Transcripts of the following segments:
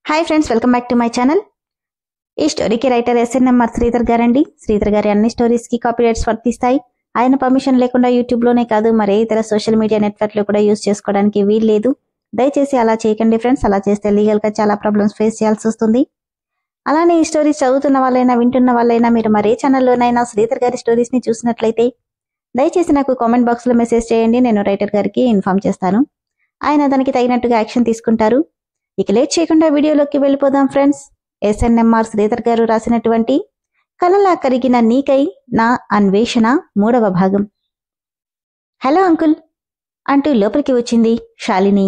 Hi friends, welcome back to my channel. ఈ స్టోరీకి writer SNMR Sridhar గారండి. శ్రీధర్ గారి అన్ని స్టోరీస్ కి కాపీ రైట్స్ వర్తిస్తాయి. ఆయన పర్మిషన్ లేకుండా యూట్యూబ్ లోనే కాదు మరే ఇతర సోషల్ మీడియా నెట్వర్క్ లో కూడా యూజ్ చేసుకోవడానికి వీల్లేదు. దయచేసి అలా చేయకండి ఫ్రెండ్స్. అలా చేస్తే లీగల్ గా చాలా ప్రాబ్లమ్స్ ఫేస్ చేయాల్సి వస్తుంది. అలానే ఈ స్టోరీస్ చదువుతున్న వాళ్ళైనా వింటున్న వాళ్ళైనా మీరు మరే ఛానల్లోనైనా శ్రీధర్ గారి స్టోరీస్ ని చూసినట్లయితే దయచేసి నాకు కామెంట్ బాక్స్ లో మెసేజ్ చేయండి. నేను రైటర్ గారికి ఇన్ఫార్మ్ చేస్తాను. ఆయన దానికి తగినట్టుగా యాక్షన్ తీసుకుంటారు. ఇక లేట్ చేయకుండా వీడియోలోకి వెళ్ళిపోదాం ఫ్రెండ్స్. ఎస్ఎన్ఎంఆర్ శ్రీధర్ గారు రాసినటువంటి కలలా కరిగిన నీకై నా అన్వేషణ 3వ భాగం. హలో అంకుల్ అంటూ లోపలికి వచ్చింది శాలిని.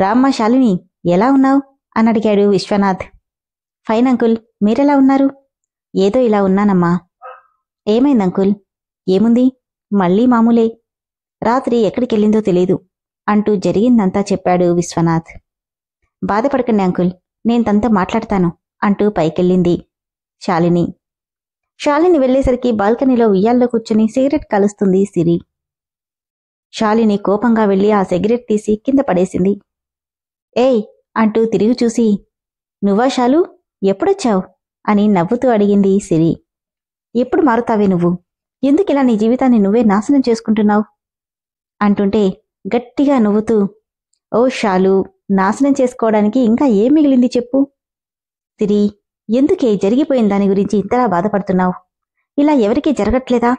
రామ్మా శాలిని, ఎలా ఉన్నావు అని అడిగాడు విశ్వనాథ్. ఫైన్ అంకుల్, మీరెలా ఉన్నారు? ఏదో ఇలా ఉన్నానమ్మా. ఏమైంది అంకుల్? ఏముంది, మళ్ళీ మామూలే. రాత్రి ఎక్కడికెళ్ళిందో తెలీదు అంటూ జరిగిందంతా చెప్పాడు విశ్వనాథ్. బాధపడకండి అంకుల్, నేను తనతో మాట్లాడతాను అంటూ పైకెళ్ళింది శాలిని. శాలిని వెళ్లేసరికి బాల్కనీలో ఉయ్యాల్లో కూర్చుని సిగరెట్ కాలుస్తుంది సిరి. శాలిని కోపంగా వెళ్లి ఆ సిగరెట్ తీసి కింద పడేసింది. ఏయ్ అంటూ తిరిగి చూసి, నువ్వా శాలు, ఎప్పుడొచ్చావు అని నవ్వుతూ అడిగింది సిరి. ఎప్పుడు మారుతావే నువ్వు? ఎందుకిలా నీ జీవితాన్ని నువ్వే నాశనం చేసుకుంటున్నావు అంటుంటే గట్టిగా నవ్వుతూ, ఓ శాలు, నాశనం చేసుకోవడానికి ఇంకా ఏం మిగిలింది చెప్పు. సిరి, ఎందుకే జరిగిపోయిన దాని గురించి ఇంతలా బాధపడుతున్నావు? ఇలా ఎవరికీ జరగట్లేదా?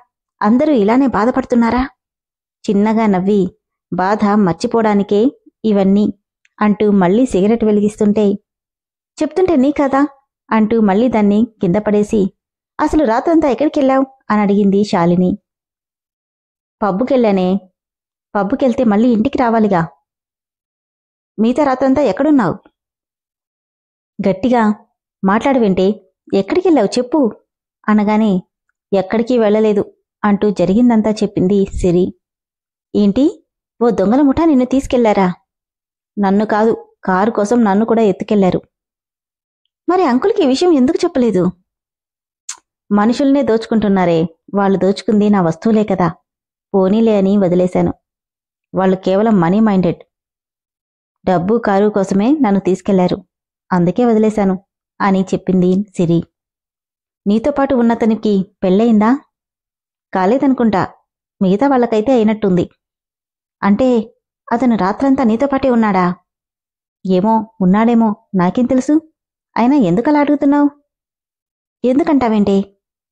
అందరూ ఇలానే బాధపడుతున్నారా? చిన్నగా నవ్వి, బాధ మర్చిపోవడానికే ఇవన్నీ అంటూ మళ్లీ సిగరెట్ వెలిగిస్తుంటే, చెప్తుంటే నీ కదా అంటూ మళ్లీ దాన్ని కింద పడేసి, అసలు రాత్రంతా ఎక్కడికెళ్ళావు అని అడిగింది శాలిని. పబ్బుకెళ్ళానే. పబ్బుకెళ్తే మళ్ళీ ఇంటికి రావాలిగా. మిగతా రాత్రంతా ఎక్కడున్నావు? గట్టిగా మాట్లాడవేంటే, ఎక్కడికెళ్ళావు చెప్పు అనగానే, ఎక్కడికి వెళ్లలేదు అంటూ జరిగిందంతా చెప్పింది సిరి. ఏంటి, ఓ దొంగల ముఠా నిన్ను తీసుకెళ్లారా? నన్ను కాదు, కారు కోసం నన్ను కూడా ఎత్తుకెళ్లారు. మరి అంకుల్కి ఈ విషయం ఎందుకు చెప్పలేదు? మనుషుల్నే దోచుకుంటున్నారే, వాళ్ళు దోచుకుంది నా వస్తువులే కదా, పోనీలే అని వదిలేశాను. వాళ్ళు కేవలం మనీ మైండెడ్. డబ్బు కారు కోసమే నన్ను తీసుకెళ్లారు, అందుకే వదిలేశాను అని చెప్పింది సిరి. నీతో పాటు ఉన్నతనికి పెళ్ళయిందా? కాలేదనుకుంటా, మిగతా వాళ్ళకైతే అయినట్టుంది. అంటే అతను రాత్రంతా నీతో పాటే ఉన్నాడా? ఏమో, ఉన్నాడేమో, నాకేం తెలుసు. అయినా ఎందుకలా అడుగుతున్నావు? ఎందుకంటావేంటే,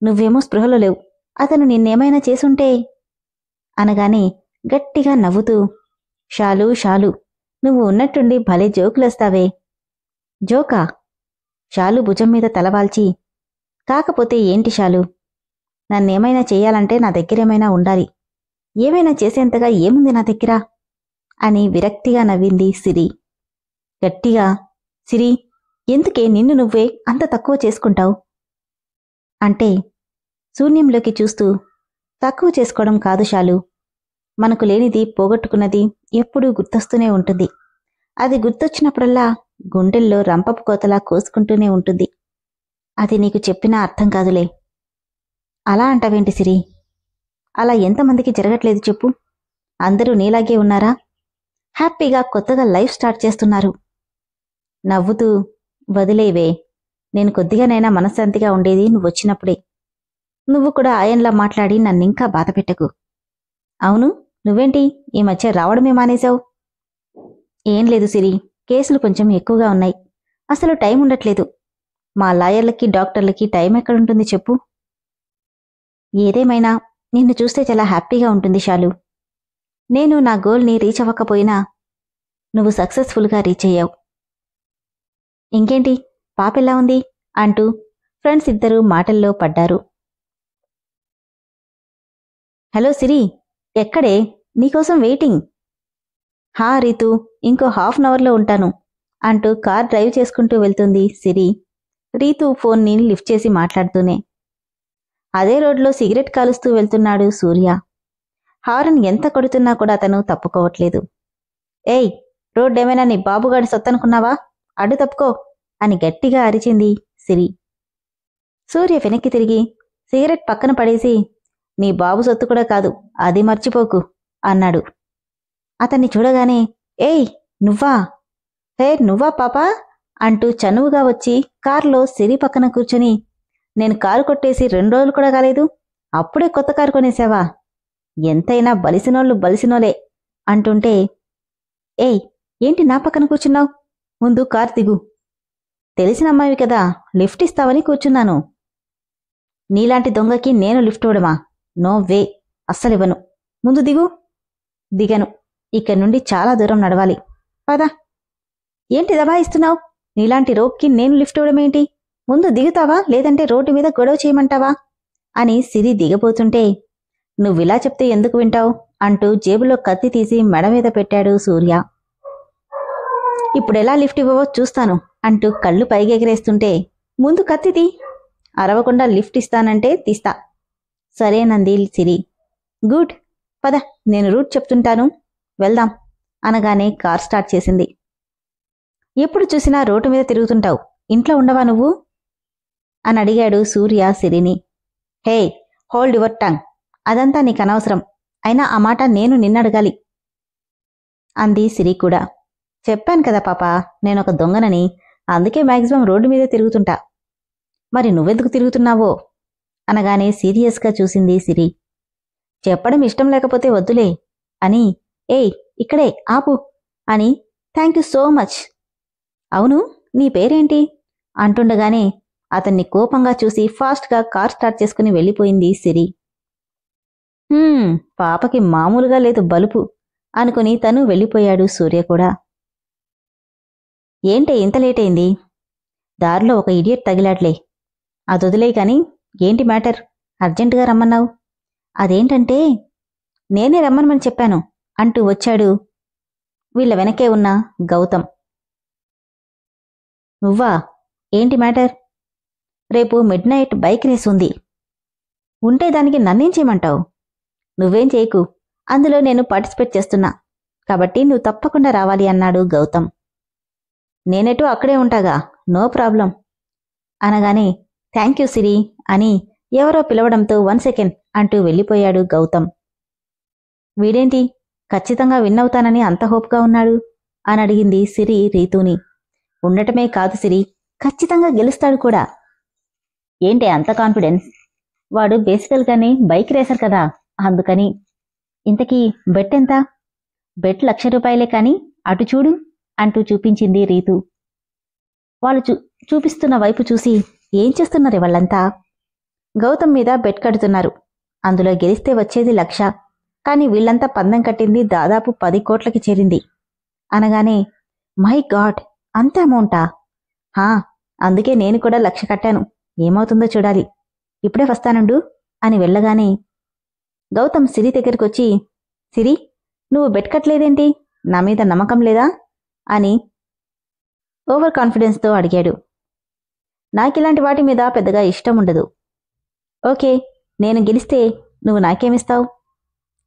నువ్వేమో స్పృహలో లేవు, అతను నిన్నేమైనా చేసుంటే అనగానే గట్టిగా నవ్వుతూ, శాలు శాలు, నువ్వు ఉన్నట్టుండి భలే జోకులేస్తావే. జోకా? శాలు భుజం మీద తలవాల్చి, కాకపోతే ఏంటి శాలు, నన్నేమైనా చెయ్యాలంటే నా దగ్గరేమైనా ఉండాలి, ఏమైనా చేసేంతగా ఏముంది నా దగ్గర అని విరక్తిగా నవ్వింది సిరి. గట్టిగా, సిరి, ఎందుకే నిన్ను నువ్వే అంత తక్కువ చేసుకుంటావు అంటే, శూన్యంలోకి చూస్తూ, తక్కువ చేసుకోవడం కాదు శాలు, మనకు లేనిది పోగొట్టుకున్నది ఎప్పుడూ గుర్తొస్తూనే ఉంటుంది. అది గుర్తొచ్చినప్పుడల్లా గుండెల్లో రంపపు కోతలా కోసుకుంటూనే ఉంటుంది. అది నీకు చెప్పినా అర్థం కాదులే. అలా అంటావేంటి సిరి? అలా ఎంతమందికి జరగట్లేదు చెప్పు? అందరూ నీలాగే ఉన్నారా? హ్యాపీగా కొత్తగా లైఫ్ స్టార్ట్ చేస్తున్నారు. నవ్వుతూ, వదిలేవే, నేను కొద్దిగానైనా మనశ్శాంతిగా ఉండేది నువ్వొచ్చినప్పుడే. నువ్వు కూడా ఆయన్లా మాట్లాడి నన్నింకా బాధపెట్టకు. అవును, నువ్వేంటి ఈ మధ్య రావడమే మానేశావు? ఏం లేదు సిరి, కేసులు కొంచెం ఎక్కువగా ఉన్నాయి, అసలు టైం ఉండట్లేదు. మా లాయర్లకి డాక్టర్లకి టైం ఎక్కడుంటుంది చెప్పు? ఏదేమైనా నిన్ను చూస్తే చాలా హ్యాపీగా ఉంటుంది శాలు. నేను నా గోల్ని రీచ్ అవ్వకపోయినా నువ్వు సక్సెస్ఫుల్గా రీచ్ అయ్యావు. ఇంకేంటి, పాపెలా ఉంది అంటూ ఫ్రెండ్స్ ఇద్దరూ మాటల్లో పడ్డారు. హలో సిరి, ఎక్కడే, నీకోసం వెయిటింగ్. హా రీతూ, ఇంకో హాఫ్ అన్ అవర్లో ఉంటాను అంటూ కార్ డ్రైవ్ చేసుకుంటూ వెళ్తుంది సిరి, రీతూ ఫోన్ని లిఫ్ట్ చేసి మాట్లాడుతూనే. అదే రోడ్లో సిగరెట్ కాలుస్తూ వెళ్తున్నాడు సూర్య. హారన్ ఎంత కొడుతున్నా కూడా అతను తప్పుకోవట్లేదు. ఏయ్, రోడ్డేమైనా నీ బాబుగాడి సొత్తనుకున్నావా? అడ్డు తప్పుకో అని గట్టిగా అరిచింది సిరి. సూర్య వెనక్కి తిరిగి సిగరెట్ పక్కన పడేసి, నీ బాబు సొత్తు కూడా కాదు, అది మర్చిపోకు అన్నాడు. అతన్ని చూడగానే, ఏయ్ నువ్వా? హే నువ్వా పాపా అంటూ చనువుగా వచ్చి కారులో సిరి పక్కన కూర్చొని, నేను కారు కొట్టేసి 2 రోజులు కూడా కాలేదు, అప్పుడే కొత్త కారు కొనేశావా? ఎంతైనా బలిసినోళ్ళు బలిసినోలే అంటుంటే, ఏయ్ ఏంటి నా పక్కన కూర్చున్నావు? ముందు కారు దిగు. తెలిసిన అమ్మాయివి కదా, లిఫ్ట్ ఇస్తావని కూర్చున్నాను. నీలాంటి దొంగకి నేను లిఫ్ట్ ఇవ్వడమా? No way, అస్సలివ్వను. ముందు దిగు. దిగను. ఇక్కడి నుండి చాలా దూరం నడవాలి. పదా. ఏంటి దబాయిస్తున్నావు? నీలాంటి రోగ్కి నేను లిఫ్ట్ ఇవ్వడమేంటి? ముందు దిగుతావా లేదంటే రోడ్డు మీద గొడవ చేయమంటావా అని సిరి దిగబోతుంటే, నువ్విలా చెప్తే ఎందుకు వింటావు అంటూ జేబులో కత్తి తీసి మెడ మీద పెట్టాడు సూర్య. ఇప్పుడెలా లిఫ్ట్ ఇవ్వవో చూస్తాను అంటూ కళ్ళు పైకెగరేస్తుంటే, ముందు కత్తిది. అరవకుండా లిఫ్ట్ ఇస్తానంటే తీస్తా. సరేనంది సిరి. గుడ్, పద, నేను రూట్ చెప్తుంటాను, వెళ్దాం అనగానే కార్ స్టార్ట్ చేసింది. ఎప్పుడు చూసినా రోడ్డు మీద తిరుగుతుంటావు, ఇంట్లో ఉండవా నువ్వు అని అడిగాడు సూర్య సిరిని. హే, హోల్డ్ యువర్ టంగ్. అదంతా నీకనవసరం. అయినా ఆ మాట నేను నిన్నడగాలి అంది సిరి కూడా. చెప్పాను కదా పాపా, నేనొక దొంగనని, అందుకే మ్యాక్సిమం రోడ్డు మీదే తిరుగుతుంటా. మరి నువ్వెందుకు తిరుగుతున్నావో అనగానే సీరియస్గా చూసింది సిరి. చెప్పడం ఇష్టం లేకపోతే వద్దులే అని, ఏయ్ ఇక్కడే ఆపు అని, థ్యాంక్ యూ సో మచ్. అవును, నీ పేరేంటి అంటుండగానే అతన్ని కోపంగా చూసి ఫాస్ట్గా కార్ స్టార్ట్ చేసుకుని వెళ్ళిపోయింది సిరి. పాపకి మామూలుగా లేదు బలుపు అనుకుని తను వెళ్ళిపోయాడు సూర్య కూడా. ఏంటే ఇంత లేట్ అయింది? దారిలో ఒక ఇడియట్ తగిలాడ్లే. అదొదిలే కాని ఏంటి మ్యాటర్? అర్జెంటుగా రమ్మన్నావు. అదేంటంటే, నేనే రమ్మనమని చెప్పాను అంటూ వచ్చాడు వీళ్ల వెనకే ఉన్న గౌతమ్. నువ్వా? ఏంటి మ్యాటర్? రేపు మిడ్ నైట్ బైక్ రేస్ ఉంది. ఉంటే దానికి నన్నేం చేయమంటావు? నువ్వేం చేయకు, అందులో నేను పార్టిసిపేట్ చేస్తున్నా, కాబట్టి నువ్వు తప్పకుండా రావాలి అన్నాడు గౌతమ్. నేనెటూ అక్కడే ఉంటాగా, నో ప్రాబ్లం అనగానే థ్యాంక్ యూ సిరి అని ఎవరో పిలవడంతో 1 సెకండ్ అంటూ వెళ్ళిపోయాడు గౌతమ్. వీడేంటి ఖచ్చితంగా విన్నవుతానని అంత హోప్గా ఉన్నాడు అని అడిగింది సిరి రీతూని. ఉండటమే కాదు సిరి, ఖచ్చితంగా గెలుస్తాడు కూడా. ఏంటి అంత కాన్ఫిడెన్స్? వాడు బేసికల్గానే బైక్ రేసర్ కదా, అందుకని. ఇంతకీ బెట్ ఎంత? బెట్ 1,00,000 రూపాయలే కాని అటు చూడు అంటూ చూపించింది రీతు. వాళ్ళు చూపిస్తున్న వైపు చూసి, ఏం చేస్తున్నారు వాళ్ళంతా? గౌతమ్ మీద బెట్ కడుతున్నారు. అందులో గెలిస్తే వచ్చేది 1,00,000, కాని వీళ్లంతా పందెం కట్టింది దాదాపు 10 కోట్లకి చేరింది అనగానే, మై గాడ్, అంత అమౌంటా? హా, అందుకే నేను కూడా 1,00,000 కట్టాను. ఏమవుతుందో చూడాలి. ఇప్పుడే వస్తానుండు అని వెళ్ళగానే గౌతమ్ సిరి దగ్గరికొచ్చి, సిరి, నువ్వు బెట్ కట్టలేదేంటి? నా మీద నమ్మకం లేదా అని ఓవర్ కాన్ఫిడెన్స్తో అడిగాడు. నాకిలాంటి వాటి మీద పెద్దగా ఇష్టం ఉండదు. ఓకే, నేను గెలిస్తే నువ్వు నాకేమిస్తావు?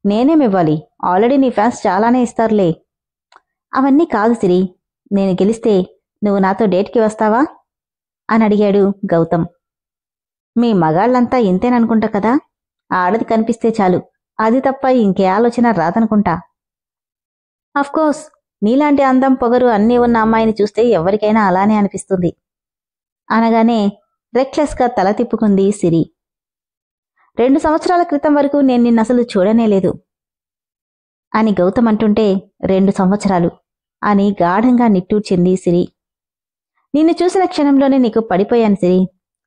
నేనేమివ్వాలి? ఆల్రెడీ నీ ఫ్యాన్స్ చాలానే ఇస్తారులే. అవన్నీ కాదు సిరి, నేను గెలిస్తే నువ్వు నాతో డేట్కి వస్తావా అని అడిగాడు గౌతమ్. మీ మగాళ్లంతా ఇంతేననుకుంటా కదా, ఆడది కనిపిస్తే చాలు, అది తప్ప ఇంకే ఆలోచన రాదనుకుంటా. అఫ్కోర్స్, నీలాంటి అందం పొగరు అన్నీ ఉన్న అమ్మాయిని చూస్తే ఎవరికైనా అలానే అనిపిస్తుంది అనగానే రెక్లెస్గా తల తిప్పుకుంది సిరి. 2 సంవత్సరాల క్రితం వరకు నేను నిన్నసలు చూడనేలేదు అని గౌతమ్ అంటుంటే, 2 సంవత్సరాలు అని గాఢంగా నిట్టూర్చింది సిరి. నిన్ను చూసిన క్షణంలోనే నీకు పడిపోయాను సిరి.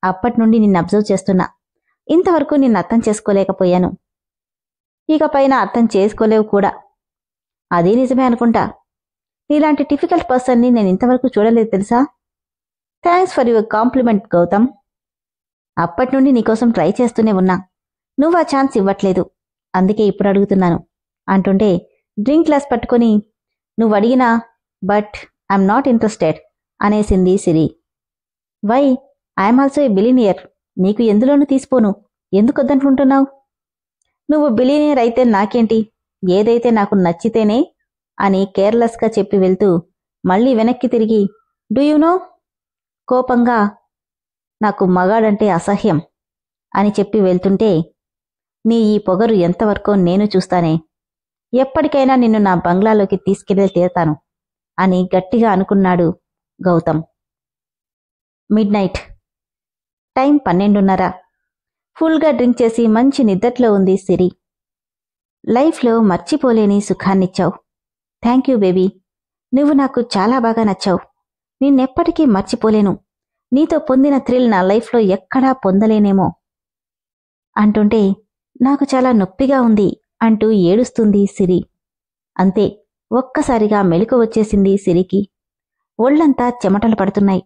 అప్పట్నుండి నిన్ను అబ్జర్వ్ చేస్తున్నా. ఇంతవరకు నిన్ను అర్థం చేసుకోలేకపోయాను. ఇక పైన అర్థం చేసుకోలేవు కూడా. అదే నిజమే అనుకుంటా. నీలాంటి టిపికల్ పర్సన్ని నేను ఇంతవరకు చూడలేదు తెలుసా. Thanks for your compliment Gautam. అప్పట్నుండి నీకోసం ట్రై చేస్తూనే ఉన్నా, నువ్వు ఆ ఛాన్స్ ఇవ్వట్లేదు, అందుకే ఇప్పుడు అడుగుతున్నాను అంటుంటే డ్రింక్ గ్లాస్ పట్టుకొని, నువ్వు అడిగినా బట్ ఐఎమ్ నాట్ ఇంట్రెస్టెడ్ అనేసింది Siri. Why? I'm also a billionaire. నీకు ఎందులోనూ తీసిపోను, ఎందుకొద్దంటుంటున్నావు? నువ్వు బిలినియర్ అయితే నాకేంటి, ఏదైతే నాకు నచ్చితేనే అని కేర్లెస్గా చెప్పి వెళ్తూ మళ్ళీ వెనక్కి తిరిగి, డూ యు నో, కోపంగా, నాకు మగాడంటే అసహ్యం అని చెప్పి వెళ్తుంటే, నీ ఈ పొగరు ఎంతవరకో నేను చూస్తానే. ఎప్పటికైనా నిన్ను నా బంగ్లాలోకి తీసుకెళ్ళి తీరుతాను అని గట్టిగా అనుకున్నాడు గౌతమ్. Mid night, time 12:30. ఫుల్గా డ్రింక్ చేసి మంచి నిద్దట్లో ఉంది సిరి. లైఫ్లో మర్చిపోలేని సుఖాన్నిచ్చావు. Thank you baby. నువ్వు నాకు చాలా బాగా నచ్చావు. నిన్నెప్పటికీ మర్చిపోలేను. నీతో పొందిన థ్రిల్ నా లైఫ్లో ఎక్కడా పొందలేనేమో అంటుంటే నాకు చాలా నొప్పిగా ఉంది అంటూ ఏడుస్తుంది సిరి. అంతే, ఒక్కసారిగా మెలకు వచ్చేసింది సిరికి. ఒళ్లంతా చెమటలు పడుతున్నాయి.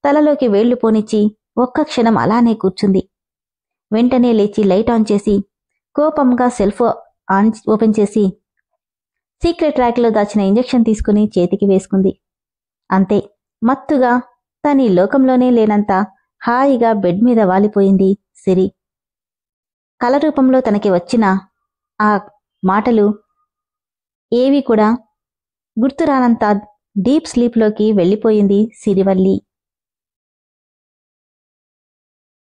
తలలోకి వేళ్లు పోనిచ్చి ఒక్క క్షణం అలానే కూర్చుంది. వెంటనే లేచి లైట్ ఆన్ చేసి కోపంగా సెల్ఫ్ ఓపెన్ చేసి సీక్రెట్ ర్యాక్లో దాచిన ఇంజెక్షన్ తీసుకుని చేతికి వేసుకుంది. అంతే, మత్తుగా తనీ లోకంలోనే లేనంత హాయిగా బెడ్ మీద వాలిపోయింది సిరి. కల రూపంలో తనకి వచ్చిన ఆ మాటలు ఏవీ కూడా గుర్తురానంత డీప్ స్లీప్లోకి వెళ్ళిపోయింది సిరివల్లి.